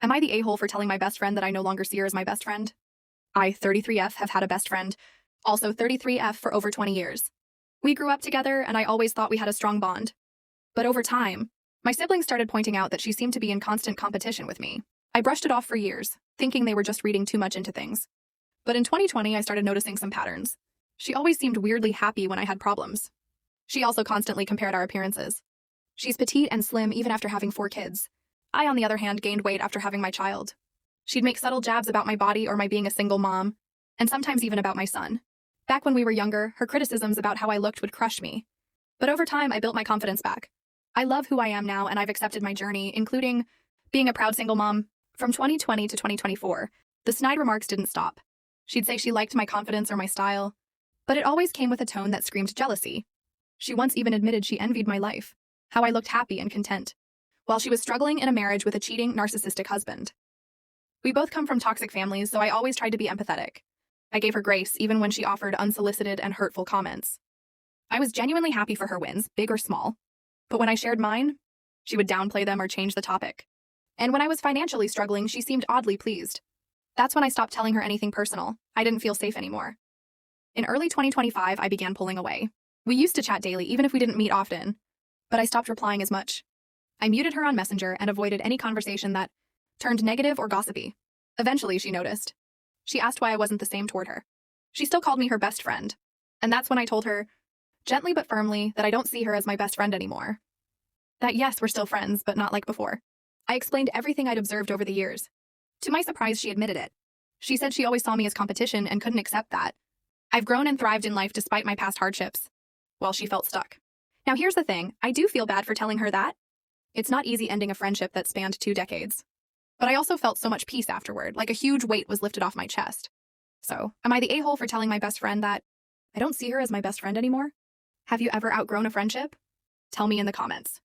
Am I the a-hole for telling my best friend that I no longer see her as my best friend? I, 33F, have had a best friend, also 33F, for over 20 years. We grew up together, and I always thought we had a strong bond. But over time, my siblings started pointing out that she seemed to be in constant competition with me. I brushed it off for years, thinking they were just reading too much into things. But in 2020, I started noticing some patterns. She always seemed weirdly happy when I had problems. She also constantly compared our appearances. She's petite and slim even after having 4 kids. I, on the other hand, gained weight after having my child. She'd make subtle jabs about my body or my being a single mom, and sometimes even about my son. Back when we were younger, her criticisms about how I looked would crush me. But over time, I built my confidence back. I love who I am now, and I've accepted my journey, including being a proud single mom. From 2020 to 2024, the snide remarks didn't stop. She'd say she liked my confidence or my style, but it always came with a tone that screamed jealousy. She once even admitted she envied my life, how I looked happy and content, while she was struggling in a marriage with a cheating, narcissistic husband. We both come from toxic families, so I always tried to be empathetic. I gave her grace even when she offered unsolicited and hurtful comments. I was genuinely happy for her wins, big or small. But when I shared mine, she would downplay them or change the topic. And when I was financially struggling, she seemed oddly pleased. That's when I stopped telling her anything personal. I didn't feel safe anymore. In early 2025, I began pulling away. We used to chat daily, even if we didn't meet often. But I stopped replying as much. I muted her on Messenger and avoided any conversation that turned negative or gossipy. Eventually, she noticed. She asked why I wasn't the same toward her. She still called me her best friend. And that's when I told her, gently but firmly, that I don't see her as my best friend anymore. That yes, we're still friends, but not like before. I explained everything I'd observed over the years. To my surprise, she admitted it. She said she always saw me as competition and couldn't accept that. I've grown and thrived in life despite my past hardships. Well, she felt stuck. Now here's the thing, I do feel bad for telling her that. It's not easy ending a friendship that spanned 2 decades. But I also felt so much peace afterward, like a huge weight was lifted off my chest. So, am I the a-hole for telling my best friend that I don't see her as my best friend anymore? Have you ever outgrown a friendship? Tell me in the comments.